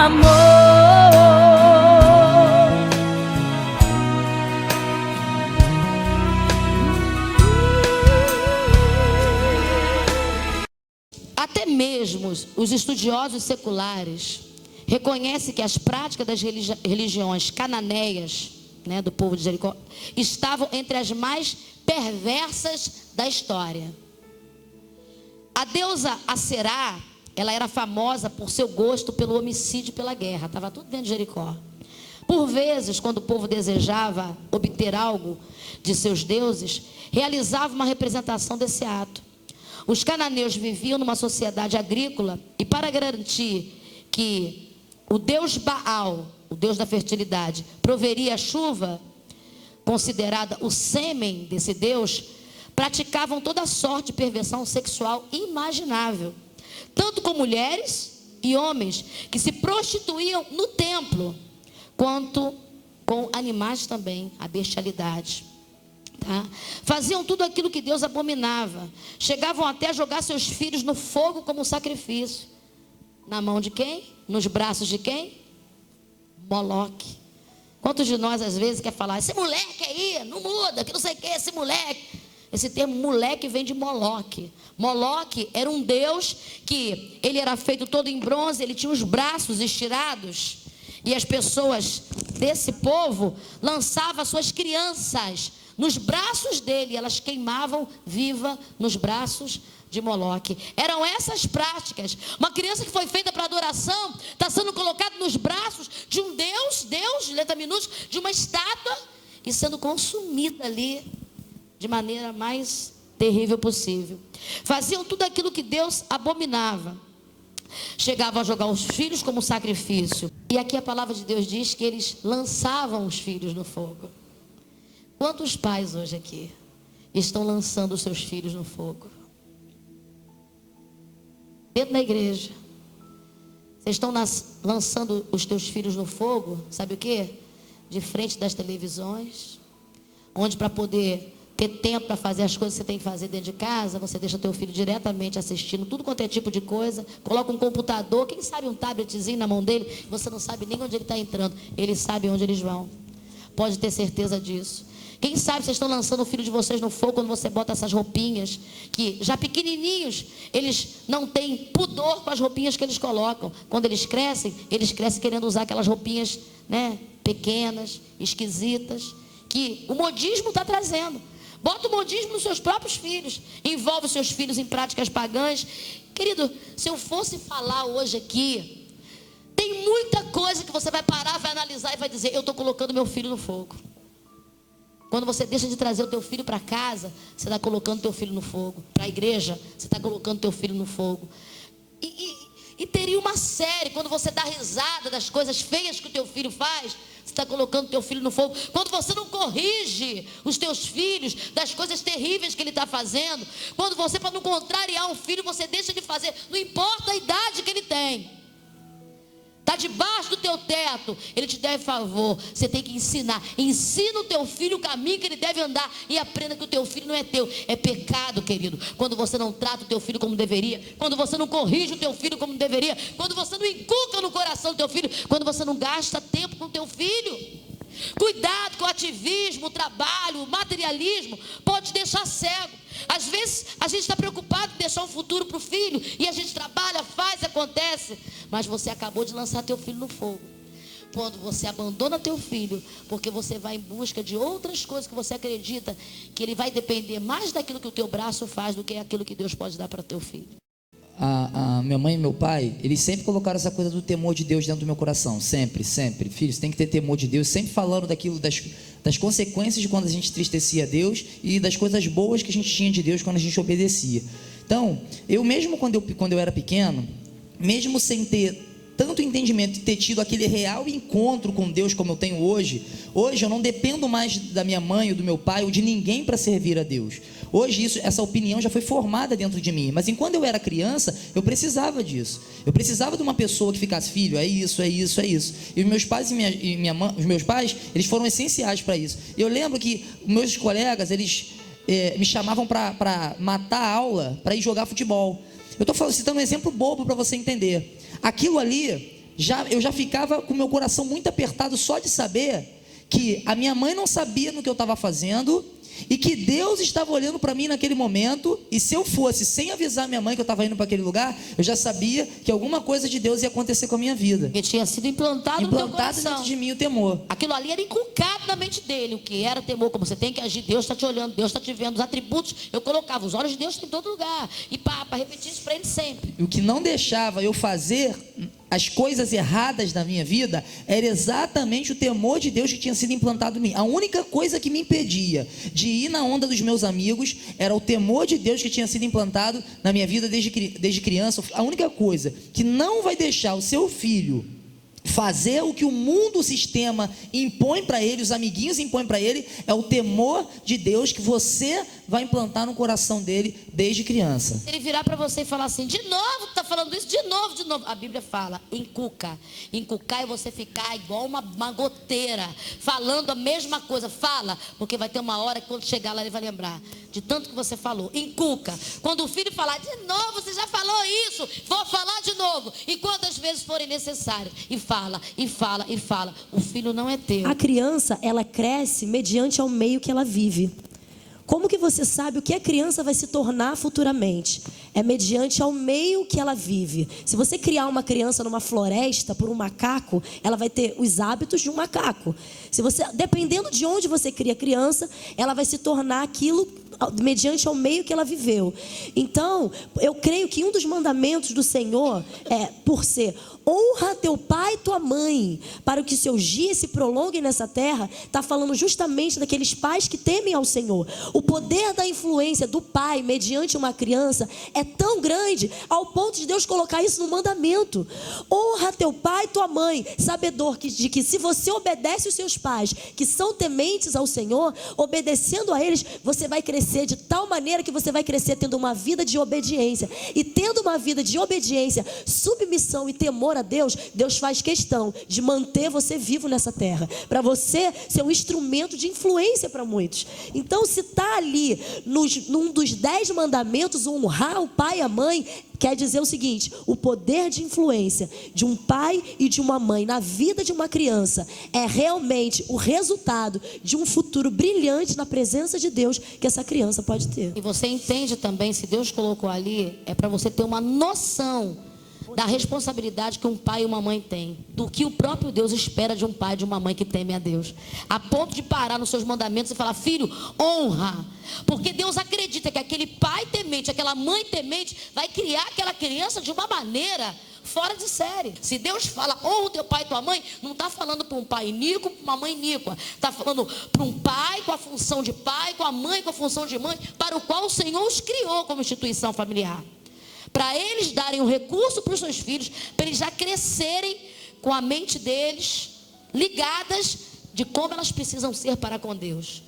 amor. Até mesmo os estudiosos seculares reconhecem que as práticas das religiões cananeias, né, do povo de Jericó, estavam entre as mais perversas da história. A deusa Aserá, ela era famosa por seu gosto pelo homicídio e pela guerra. Estava tudo dentro de Jericó. Por vezes, quando o povo desejava obter algo de seus deuses, realizava uma representação desse ato. Os cananeus viviam numa sociedade agrícola e, para garantir que o deus Baal, o deus da fertilidade, proveria a chuva, considerada o sêmen desse deus, praticavam toda sorte de perversão sexual imaginável, tanto com mulheres e homens que se prostituíam no templo, quanto com animais também, a bestialidade. Tá? Faziam tudo aquilo que Deus abominava. Chegavam até a jogar seus filhos no fogo como sacrifício. Na mão de quem? Nos braços de quem? Moloque. Quantos de nós às vezes quer falar: esse moleque aí, não muda, que não sei o que, esse moleque. Esse termo moleque vem de Moloque. Moloque era um deus que ele era feito todo em bronze, ele tinha os braços estirados. E as pessoas desse povo lançavam suas crianças nos braços dele, elas queimavam viva nos braços de Moloque. Eram essas práticas. Uma criança que foi feita para adoração está sendo colocada nos braços de um Deus, letra minúscula, de uma estátua, e sendo consumida ali de maneira mais terrível possível. Faziam tudo aquilo que Deus abominava. Chegavam a jogar os filhos como sacrifício. E aqui a palavra de Deus diz que eles lançavam os filhos no fogo. Quantos pais hoje aqui estão lançando os seus filhos no fogo? Dentro da igreja. Vocês estão lançando os teus filhos no fogo, sabe o quê? De frente das televisões, onde para poder ter tempo para fazer as coisas que você tem que fazer dentro de casa, você deixa teu filho diretamente assistindo tudo quanto é tipo de coisa, coloca um computador, quem sabe um tabletzinho na mão dele, você não sabe nem onde ele está entrando, ele sabe onde eles vão, pode ter certeza disso. Quem sabe vocês estão lançando o filho de vocês no fogo quando você bota essas roupinhas, que já pequenininhos, eles não têm pudor com as roupinhas que eles colocam. Quando eles crescem querendo usar aquelas roupinhas, né, pequenas, esquisitas, que o modismo está trazendo. Bota o modismo nos seus próprios filhos, envolve os seus filhos em práticas pagãs. Querido, se eu fosse falar hoje aqui, tem muita coisa que você vai parar, vai analisar e vai dizer: eu estou colocando meu filho no fogo. Quando você deixa de trazer o teu filho para casa, você está colocando o teu filho no fogo. Para a igreja, você está colocando o teu filho no fogo. E teria uma série, quando você dá risada das coisas feias que o teu filho faz, você está colocando o teu filho no fogo. Quando você não corrige os teus filhos das coisas terríveis que ele está fazendo, quando você, para não contrariar um filho, você deixa de fazer, não importa a idade que ele tem, está debaixo do teu teto, ele te deve favor, você tem que ensinar. Ensina o teu filho o caminho que ele deve andar, e aprenda que o teu filho não é teu. É pecado, querido, quando você não trata o teu filho como deveria, quando você não corrige o teu filho como deveria, quando você não inculca no coração do teu filho, quando você não gasta tempo com o teu filho. Cuidado com o ativismo, o trabalho, o materialismo pode te deixar cego. Às vezes a gente está preocupado em deixar um futuro para o filho, e a gente trabalha, faz, acontece, mas você acabou de lançar teu filho no fogo. Quando você abandona teu filho, porque você vai em busca de outras coisas que você acredita que ele vai depender mais daquilo que o teu braço faz do que aquilo que Deus pode dar para teu filho. A minha mãe e meu pai, eles sempre colocaram essa coisa do temor de Deus dentro do meu coração, sempre, sempre. Filho, você tem que ter temor de Deus, sempre falando daquilo, das consequências de quando a gente entristecia a Deus e das coisas boas que a gente tinha de Deus quando a gente obedecia. Então, eu mesmo quando eu era pequeno, mesmo sem ter tanto entendimento e ter tido aquele real encontro com Deus como eu tenho hoje eu não dependo mais da minha mãe ou do meu pai ou de ninguém para servir a Deus. Hoje essa opinião já foi formada dentro de mim, mas enquanto eu era criança, eu precisava disso. Eu precisava de uma pessoa que ficasse: filho, é isso, é isso, é isso. E os meus pais e minha mãe, os meus pais, eles foram essenciais para isso. Eu lembro que meus colegas, eles me chamavam para matar a aula, para ir jogar futebol. Eu estou citando um exemplo bobo para você entender. Aquilo ali eu já ficava com meu coração muito apertado só de saber que a minha mãe não sabia no que eu estava fazendo e que Deus estava olhando para mim naquele momento, e se eu fosse sem avisar minha mãe que eu estava indo para aquele lugar, eu já sabia que alguma coisa de Deus ia acontecer com a minha vida. Porque tinha sido implantado no teu coração. Dentro de mim o temor. Aquilo ali era inculcado na mente dele. O que era temor, como você tem que agir, Deus está te olhando, Deus está te vendo. Os atributos, eu colocava, os olhos de Deus estão em todo lugar. E para repetir isso para ele sempre. E o que não deixava eu fazer as coisas erradas na minha vida era exatamente o temor de Deus que tinha sido implantado em mim. A única coisa que me impedia de ir na onda dos meus amigos era o temor de Deus que tinha sido implantado na minha vida desde criança. A única coisa que não vai deixar o seu filho fazer o que o mundo, o sistema impõe para ele, os amiguinhos impõem para ele, é o temor de Deus que você vai implantar no coração dele desde criança. Se ele virar para você e falar assim, de novo, tá falando isso, de novo. A Bíblia fala, encuca. Encucar é você ficar igual uma goteira, falando a mesma coisa. Fala, porque vai ter uma hora que quando chegar lá ele vai lembrar de tanto que você falou. Encuca. Quando o filho falar, de novo, você já falou isso, vou falar de novo. E quantas vezes forem necessárias. E fala, e fala, e fala. O filho não é teu. A criança, ela cresce mediante ao meio que ela vive. Como que você sabe o que a criança vai se tornar futuramente? É mediante ao meio que ela vive. Se você criar uma criança numa floresta por um macaco, ela vai ter os hábitos de um macaco. Se você, dependendo de onde você cria a criança, ela vai se tornar aquilo mediante ao meio que ela viveu. Então, eu creio que um dos mandamentos do Senhor é, por ser, honra teu pai e tua mãe, para que seus dias se prolonguem nessa terra, está falando justamente daqueles pais que temem ao Senhor. O poder da influência do pai mediante uma criança é tão grande, ao ponto de Deus colocar isso no mandamento. Honra teu pai e tua mãe, sabedor de que se você obedece os seus pais, que são tementes ao Senhor, obedecendo a eles, você vai crescer de tal maneira que você vai crescer tendo uma vida de obediência. E tendo uma vida de obediência, submissão e temor a Deus, Deus faz questão de manter você vivo nessa terra, para você ser um instrumento de influência para muitos. Então, se está ali num dos 10 mandamentos, honrar o pai e a mãe, quer dizer o seguinte: o poder de influência de um pai e de uma mãe na vida de uma criança é realmente o resultado de um futuro brilhante na presença de Deus que essa criança pode ter. E você entende também, se Deus colocou ali, é para você ter uma noção da responsabilidade que um pai e uma mãe têm, do que o próprio Deus espera de um pai e de uma mãe que teme a Deus, a ponto de parar nos seus mandamentos e falar: filho, honra, porque Deus acredita que aquele pai temente, aquela mãe temente vai criar aquela criança de uma maneira fora de série. Se Deus fala, honra o teu pai e tua mãe, não está falando para um pai iníquo, para uma mãe iníqua, está falando para um pai com a função de pai, com a mãe com a função de mãe, para o qual o Senhor os criou como instituição familiar, para eles darem um recurso para os seus filhos, para eles já crescerem com a mente deles ligadas de como elas precisam ser para com Deus.